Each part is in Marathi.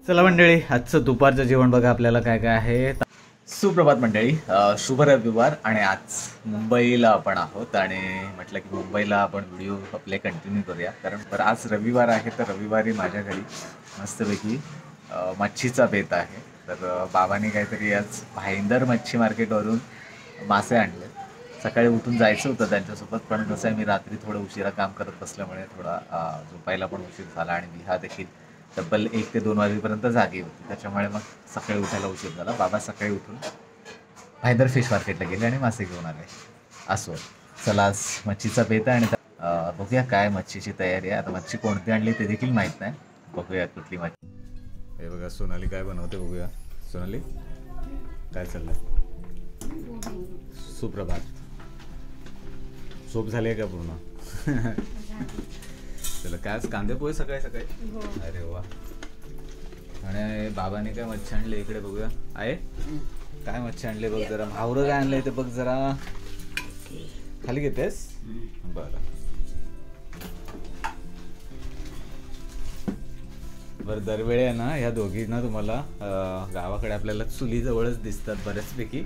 चला मंडळी, आजचं दुपारचं जेवण बघा आपल्याला काय काय आहे. सुप्रभात मंडळी, शुभ रविवार. आणि आज मुंबईला आपण आहोत आणि म्हटलं की मुंबईला आपण व्हिडिओ आपले कंटिन्यू करूया, कारण आज रविवार आहे. तर रविवारी माझ्या घरी मस्तपैकी मच्छीचा बेत आहे. तर बाबांनी काहीतरी आज भाईंदर मच्छी मार्केटवरून मासे आणले. सकाळी उठून जायचं होतं त्यांच्यासोबत, पण कसं आहे मी रात्री थोडं उशिरा काम करत बसल्यामुळे थोडा झोपायला पण उशीर झाला आणि विहा देखील तब्बल 1 ते 2 वाजेपर्यंत जागी होती. त्याच्यामुळे मग सकाळी उठायला उशीर झाला. बाबा सकाळी उठून भाईंदर फिश मार्केटला गेले आणि मासे घेऊन आले. असो, चला आज मच्छीचा बेत आहे आणि बघूया काय मच्छीची तयारी आहे. आता मच्छी कोणती आणली ते देखील माहीत नाही. बघूया कुठली मच्छी. हे बघा सोनाली काय बनवते, बघूया. सोनाली काय चाललंय? सुप्रभात. झोप झाली आहे का पूर्ण? चला काय आज कांदे पोहे सकाळी सकाळी. अरे वा. आणि बाबाने काय मच्छी आणले इकडे बघूया. आहे काय मच्छी आणले बघ जरा. भावरं काय आणलंय ते बघ जरा. खाली घेतेस? बरं बरं. दरवेळी आहे ना ह्या दोघींना तुम्हाला गावाकडे आपल्याला चुलीजवळच दिसतात बऱ्याचपैकी.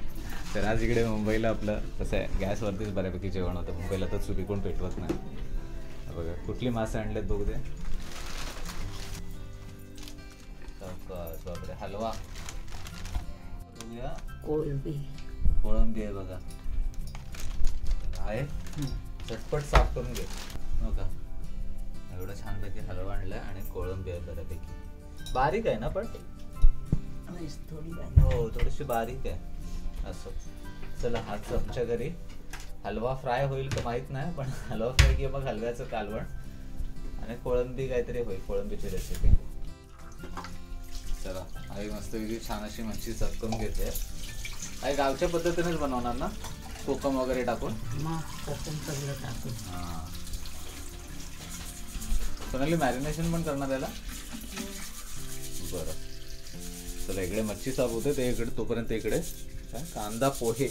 तर आज इकडे मुंबईला आपलं कसं आहे, गॅसवरतीच बऱ्यापैकी जेवण होतं. मुंबईला तर चुली कोण पेटवत नाही. बघा कुठली मासे आणलेत बघू दे. बापरे, हलवा बघूया. कोळंबी आहे बघा. आहे चटपट साफ करून घे. हो का, एवढं छानपैकी हलवा आणलाय आणि कोळंबी आहे बऱ्यापैकी. बारीक आहे ना पण? हो थोडीशी बारीक आहे. असं चला, आज आमच्या घरी हलवा फ्राय होईल का माहित नाही, पण हलवा फ्राय किंवा मग हलव्याचं कालवण आणि कोळंबी काहीतरी होईल, कोळंबीची रेसिपी. चला, आई मस्त छान अशी मच्छी चटकून घेते. आई गावच्या पद्धतीनेच बनवणार ना, कोकम वगैरे टाकून? हां. कोणाली मॅरिनेशन पण करणार याला? बरं चला, इकडे मच्छी साफ होते ते इकडे, तोपर्यंत इकडे कांदा पोहे.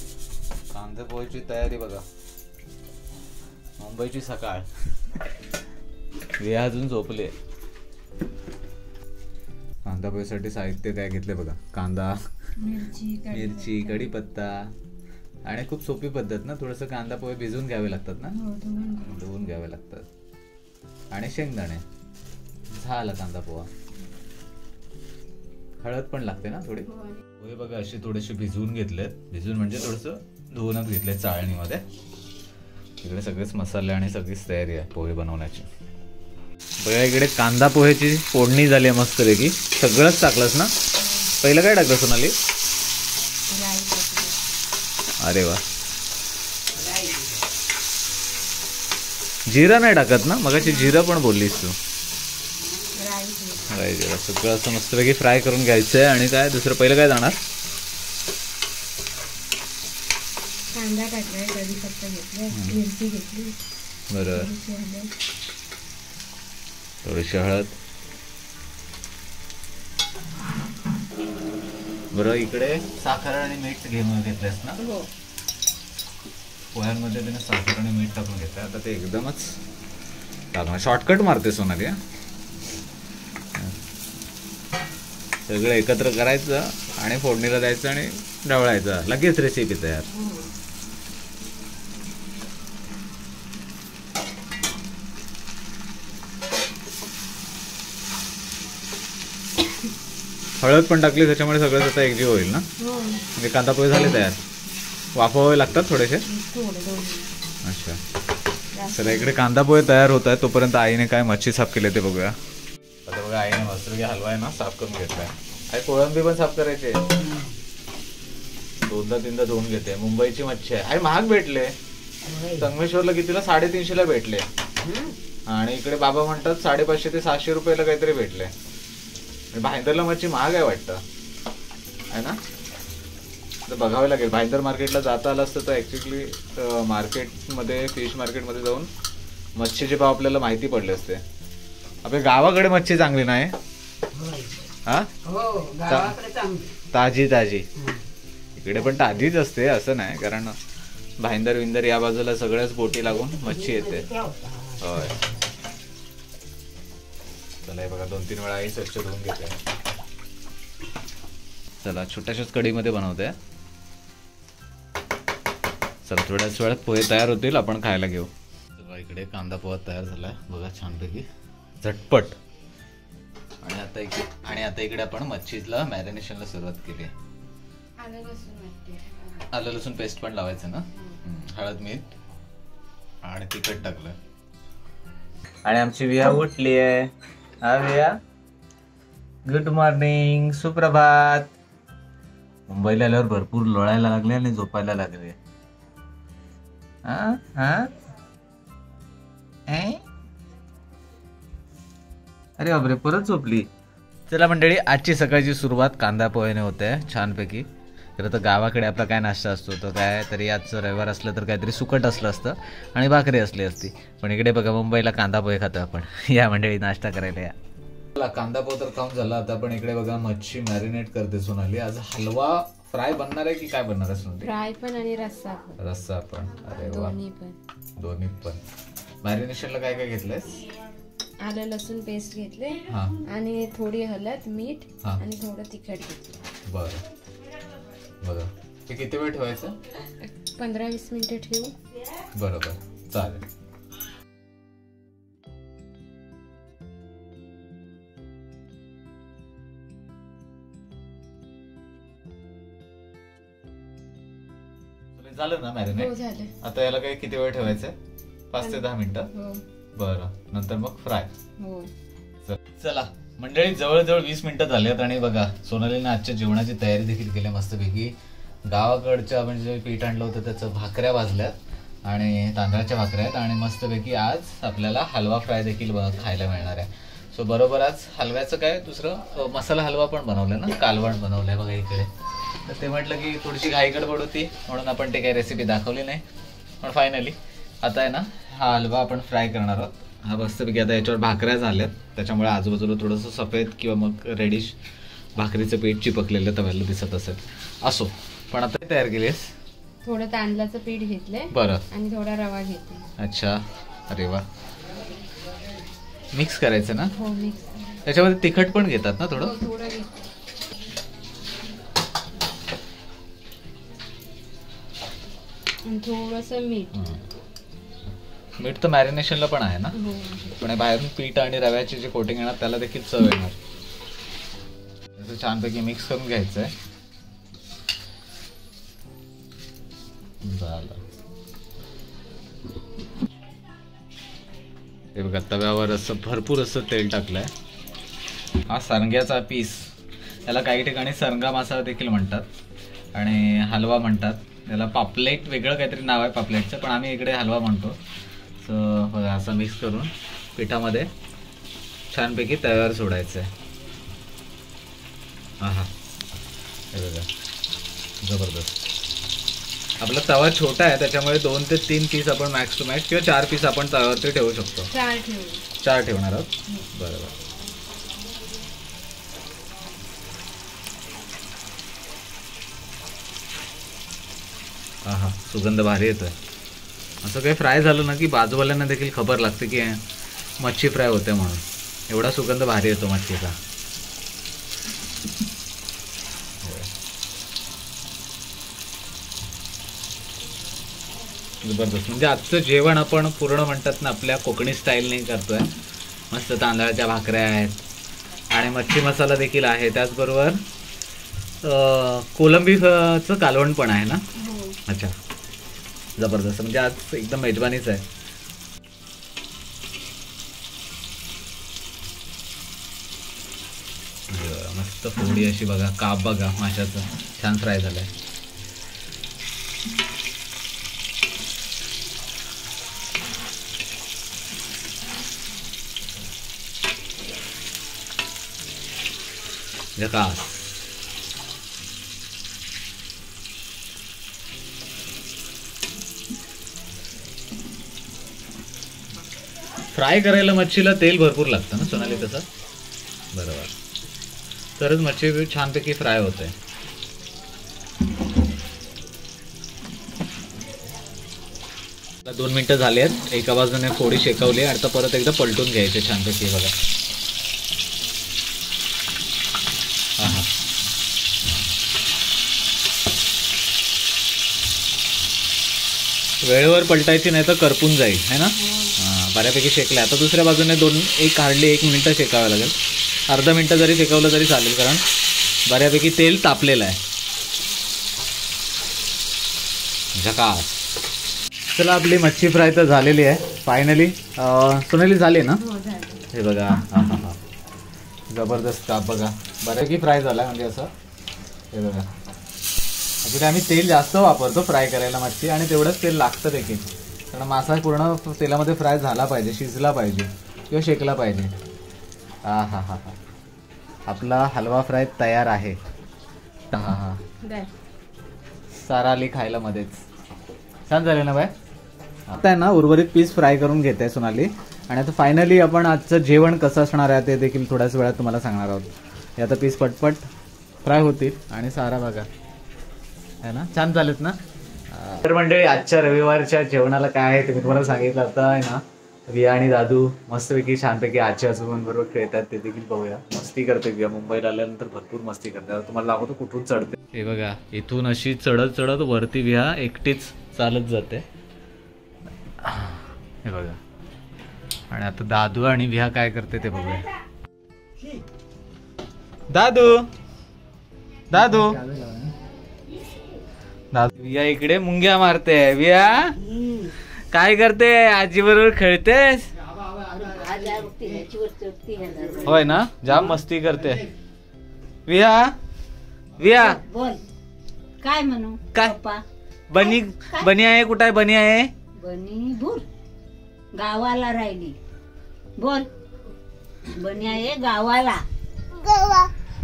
कांदा पोहेची तयारी बघा. मुंबईची सकाळ. हे अजून झोपले. कांदा पोहेसाठी साहित्य काय घेतले बघा. कांदा, मिरची, कढीपत्ता. आणि खूप सोपी पद्धत ना, थोडंसं कांदा पोहे भिजवून घ्यावे लागतात ना, धुवून घ्यावे लागतात. आणि शेंगदाणे. झाला कांदा पोहा. हळद पण लागते ना थोडी. पोहे बघा असे थोडेसे भिजवून घेतलेत. भिजून म्हणजे थोडंसं धुवूनच घेतले चाळणीमध्ये. इकडे सगळेच मसाले आणि सगळीच तयारी आहे पोहे बनवण्याची. बघा इकडे कांदा पोह्याची फोडणी झाली आहे मस्तपैकी. सगळंच टाकलंस ना? पहिलं काय टाकलं सोनाली? अरे वा. जिरा नाही टाकत ना? मगाची जिरा पण बोललीस तू. सगळं असं मस्तपैकी फ्राय करून घ्यायचं आहे. आणि काय दुसरं पहिलं काय जाणार? कांदा टाकलाय, कढीपत्ता घेतला, मिरची घेतली. बरोबर. थोडीशी हळद. बरं इकडे साखर आणि मीठ घेऊन घेतलेस ना? पोह्यांमध्ये त्याने साखर आणि मीठ टाकून घेतलं. आता ते एकदमच टाकणार. शॉर्टकट मारते सोनाली. सगळं एकत्र करायचं आणि फोडणीला द्यायचं आणि ढवळायचं. लगेच रेसिपी तयार. हळद पण टाकली त्याच्यामुळे सगळं आता एकजीव होईल ना. म्हणजे कांदा पोहे झाले तयार. वाफवावे लागतात थोडेसे. अच्छा चला, इकडे कांदा पोहे तयार होत आहे. तोपर्यंत आईने काय मच्छी साफ केले ते बघूया. आता बघा आईने मस्तपैकी हलवा आहे ना साफ करून घेतलाय. आई कोळंबी पण साफ करायची. 2-3दा धुवून घेते. मुंबईची मच्छी आहे. आई महाग भेटले. संगमेश्वरला कितीला? 350ला भेटले. आणि इकडे बाबा म्हणतात 550 ते 600 रुपयाला काहीतरी भेटले. भाईंदरला मच्छी महाग आहे वाटतं, आहे ना? तर बघावे लागेल. भाईंदर मार्केटला जाता आलं असतं तर ॲक्च्युअली मार्केटमध्ये, फिश मार्केटमध्ये जाऊन मच्छीचे भाव आपल्याला माहिती पडले असते. आपल्या गावाकडे मच्छी चांगली नाही. हा, ताजी ताजी. इकडे पण ताजीच असते असं नाही, कारण भाईंदर विंदर या बाजूला सगळ्याच बोटी लागून मच्छी येते. होय. चला हे बघा 2-3 वेळा आई स्वच्छ धुवून घेते. चला छोट्याशाच कढईमध्ये बनवते. चला थोड्याच वेळात पोहे तयार होतील, आपण खायला घेऊ. चला इकडे कांदा पोहा तयार झालाय बघा, छानपैकी झटपट. आणि आता इकडे आपण मच्छीला मॅरिनेशनला सुरुवात केली आहे. आलं लसूण पेस्ट पण लावायचं ना. हळद मीठ आणि तिखट टाकलं. आणि आमची विया उठली आहे. हा विया, गुड मॉर्निंग, सुप्रभात. मुंबईला आल्यावर भरपूर लोळायला लागले आणि झोपायला लागले. अरे बापरे, परत झोपली. चला मंडळी, आजची सकाळची सुरुवात कांदा पोह्याने होते छानपैकी. खरं तर गावाकडे आपला काय नाश्ता असतो तर काय तरी, आज रविवार असलं तर काहीतरी सुकट असलं असतं आणि भाकरी असली असती. पण इकडे बघा मुंबईला कांदा पोहे खातो आपण. या मंडळी नाश्ता करायला या. कांदा पोहे तर खाऊन झाला. आता आपण इकडे बघा मच्छी मॅरिनेट करते सोनाली. आज हलवा फ्राय बनणार आहे की काय बनणार आहे सोनाली? फ्राय पण आणि रस्सा पण. रस्सा पण. अरे वा, दोन्ही पण. मॅरिनेशनला काय काय घेतलंयस? आलं लसूण पेस्ट घेतले आणि थोडी हळद मीठ आणि थोडं तिखट घेतलं. बरं बघा, ते किती वेळ ठेवायचं? 15-20 मिनिटं ठेवू. बरोबर, चालेल. झालं ना मॅरिनेट? झालं. आता याला काय किती वेळ ठेवायचं? 5 ते 10 मिनिटं. बरं, नंतर मग फ्राय. चला मंडळी, जवळजवळ 20 मिनिटं झाल्यात आणि बघा सोनालीने आजच्या जेवणाची तयारी देखील केली मस्तपैकी. गावाकडच्या आपण जे पीठ आणलं होतं त्याचं भाकऱ्या भाजल्यात आणि तांदळाच्या भाकऱ्या आहेत. आणि मस्तपैकी आज आपल्याला हलवा फ्राय देखील खायला मिळणार आहे. सो बरोबर आज हलव्याचं काय दुसरं मसाला हलवा पण बनवलाय ना, कालवण बनवलंय बघा इकडे. तर ते म्हटलं की थोडीशी घाई गडबड होती म्हणून आपण ते काही रेसिपी दाखवली नाही. पण फायनली आता आहे ना, हा हलवा आपण फ्राय करणार आहोत. हा मस्तपैकी आता याच्यावर भाकऱ्या झाल्यात त्याच्यामुळे आजूबाजूला थोडंसं सफेद किंवा मग रेडिश भाकरीचं पीठ चिपकलेलं तव्याला दिसत असेल. असो, पण आता तयार केलीस? थोडं तांदळाचं पीठ घेतलंय. बरं. आणि थोडा रवा घेतला. अच्छा, अरे वा. मिक्स करायचं ना? हो, मिक्स. त्याच्यामध्ये तिखट पण घेतात ना थोडं? थोडं आणि थोडंसं मीठ. मीठ तर मॅरिनेशनला पण आहे ना? पण बाहेरून पीठ आणि रव्याचे जे कोटिंग येणार त्याला देखील चव येणार. छानपैकी मिक्स करून घ्यायचंय. झालं. हे बघा तव्यावर असं भरपूर असं तेल टाकलंय. हा सरंग्याचा पीस, त्याला काही ठिकाणी सरंगा मसाला देखील म्हणतात आणि हलवा म्हणतात. त्याला पापलेट वेगळं काहीतरी नाव आहे पापलेटचं, पण आम्ही इकडे हलवा म्हणतो. सो बघा असं मिक्स करून पिठामध्ये छानपैकी तव्यावर सोडायचं आहे. हा हे बघा जबरदस्त. आपला तवा छोटा आहे त्याच्यामुळे 2 ते 3 पीस आपण मॅक्स टू मॅक्स किंवा 4 पीस आपण तव्यावरती ठेवू शकतो. 4 ठेवणार आहोत. बरोबर. हा सुगंध भारी येतोय. असं काही फ्राय झालं ना की बाजूवाल्यांना देखील खबर लागते की मच्छी फ्राय होते म्हणून. एवढा सुगंध भारी येतो मच्छीचा. जबरदस्त. म्हणजे आजचं जेवण आपण पूर्ण म्हणतात ना आपल्या कोकणी स्टाईलने करतोय. मस्त तांदळाच्या भाकऱ्या आहेत आणि मच्छी मसाला देखील आहे. त्याचबरोबर कोलंबीचं कालवण पण आहे ना? अच्छा, जबरदस्त. म्हणजे आज एकदम मेजबानीच आहे. मस्त फोडी अशी बघा, काप बघा माशाचं छान फ्राय झालंय. झकास. फ्राय करायला मच्छीला तेल भरपूर लागतं ना सोनाली तसं? बरोबर, तरच मच्छी छानपैकी फ्राय होते. आता 2 मिनिटं झाली आहेत. एका बाजूने फोडी शेकवली आणि आता परत एकदा पलटून घ्यायचे छानपैकी बघा. वेळेवर पलटायची नाही तर करपून जाईल है ना. हां बऱ्यापैकी शेकलं. आता दुसऱ्या बाजूने हार्डली 1 मिनिटं शेकावं लागेल. अर्धा मिनटं जरी शेकवलं तरी चालेल कारण बऱ्यापैकी तेल तापलेलं आहे. झकास. चला आपली मच्छी फ्राय तर झालेली आहे फायनली. सोनाली झाली ना. हे बघा हां हां हां जबरदस्त काप बघा. बऱ्यापैकी फ्राय झाला म्हणजे असं. हे बघा ॲक्च्युली आम्ही तेल जास्त वापरतो फ्राय करायला मच्छी आणि तेवढंच तेल लागतं देखील कारण मासा पूर्ण तेलामध्ये फ्राय झाला पाहिजे, शिजला पाहिजे किंवा शेकला पाहिजे. हां हां हां हां आपला हलवा फ्राय तयार आहे. हां हां सारा आली खायला मध्येच. छान झाले ना बाय. आता आहे ना उर्वरित पीस फ्राय करून घेते सोनाली आणि आता फायनली आपण आजचं जेवण कसं असणार आहे ते देखील थोड्याच वेळात तुम्हाला सांगणार आहोत. हे आता पीस पटपट फ्राय होतील आणि सारा बघा है ना छान झालेत ना. तर मंडळी आजच्या रविवारच्या जेवणाला काय आहे ते मी तुम्हाला सांगितलं आता आहे ना. विया आणि दादू मस्तपैकी छानपैकी आजी आजोबांबरोबर खेळतात ते देखील बघूया. मस्ती करते विया. मुंबईला आल्यानंतर भरपूर मस्ती करते. तुम्हाला दाखवतो कुठून चढते. हे बघा इथून अशी चढत चढत वरती विया एकटीच चालत जाते. हे बघा आणि आता दादू आणि विहा काय करते ते बघूया. दादू दादू दादू विया इकडे मुंग्या मारते. विया काय करते. आजी बरोबर खेळतेस. होय ना जाम मस्ती करते. विया विया बोल काय म्हणू. काय बनी बनी आहे. कुठं आहे बनी आहे. बनी भूर गावाला राहिली. बोल बनी आहे गावाला.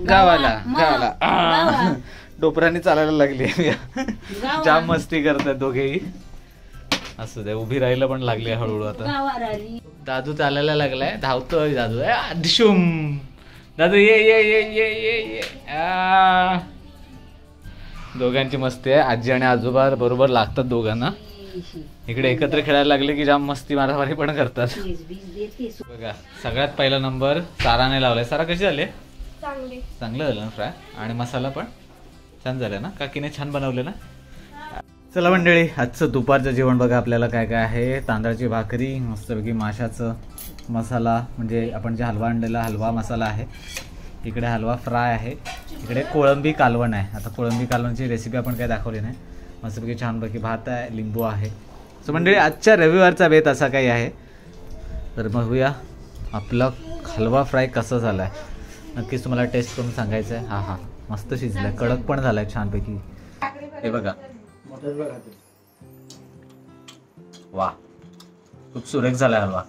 गावाला गावाला डोपराने चालायला लागली. जाम मस्ती करतात दोघेही. असू दे उभी राहायला पण लागली हळूहळू. आता दादू चालायला लागलाय. धावतोय दादू. दिशुम दादू ये ये ये ये ये ये. दोघांची मस्ती आहे. आजी आणि आजोबा बरोबर लागतात दोघांना. इकडे एकत्र खेळायला लागले की जाम मस्ती मारामारी पण करतात. बघा सगळ्यात पहिला नंबर साराने लावलाय. सारा कशी झाले. चांगलं झालं ना फ्राय आणि मसाला पण छान झाला ना. काकीने छान बनवले ना. चला मंडळी आजचं दुपारचं जेवण बघा आपल्याला काय काय आहे. तांदळाची भाकरी मस्तपैकी माशाचं मसाला म्हणजे आपण जे हलवा आणलेला हलवा मसाला आहे. इकडे हलवा फ्राय आहे. इकडे कोळंबी कालवण आहे. आता कोळंबी कालवणची रेसिपी आपण काय दाखवली नाही. मस्तपैकी छानपैकी भात आहे. लिंबू आहे. सो मंडळी आजच्या रविवारचा बेत असा काही आहे. तर बघूया आपला हलवा फ्राय कसा झाला आहे. नक्कीच तुम्हाला टेस्ट करून सांगायचं आहे. हां हां मस्त शिजलाय. कडक पण झालाय छानपैकी. हे बघा वा खूप सुरेख झालाय हलवा.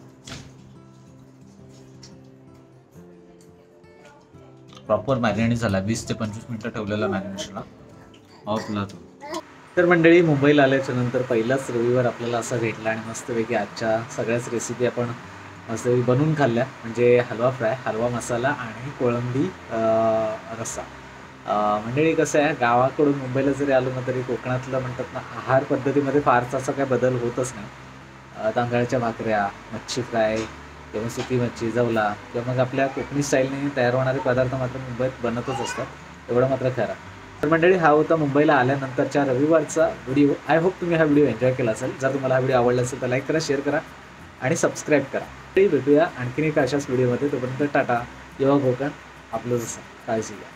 प्रॉपर मॅरिनेट झाला. 20 ते 25 मिनिटं ठेवलेला मॅरिनेशनला ऑफला तो. तर मंडळी मुंबईला आल्याच्या नंतर पहिलाच रविवार आपल्याला असा भेटला आणि मस्तपैकी आजच्या सगळ्याच रेसिपी आपण मस्तपैकी बनवून खाल्ल्या. म्हणजे हलवा फ्राय, हलवा मसाला आणि कोळंबी रस्सा. मंडळी कसं आहे गावाकडून मुंबईला जरी आलो ना तरी कोकणातलं म्हणतात ना आहार पद्धतीमध्ये फारसा असा काय बदल होतच नाही. तांदळाच्या भाकऱ्या, मच्छी फ्राय किंवा सुकी मच्छी, जवला किंवा मग आपल्या कोकणी स्टाईलने तयार होणारे पदार्थ मात्र मुंबईत बनतच असतात. एवढं मात्र खरं. तर मंडळी हा होता मुंबईला आल्यानंतरच्या रविवारचा व्हिडिओ. आय होप तुम्ही हा व्हिडिओ एन्जॉय केला असेल. जर तुम्हाला हा व्हिडिओ आवडला असेल तर लाईक करा, शेअर करा आणि सबस्क्राईब करा. भेटूया आणखीन एका अशाच व्हिडिओमध्ये. तोपर्यंत टाटा. जेव्हा कोकण आपलं जसं काळजी घ्या.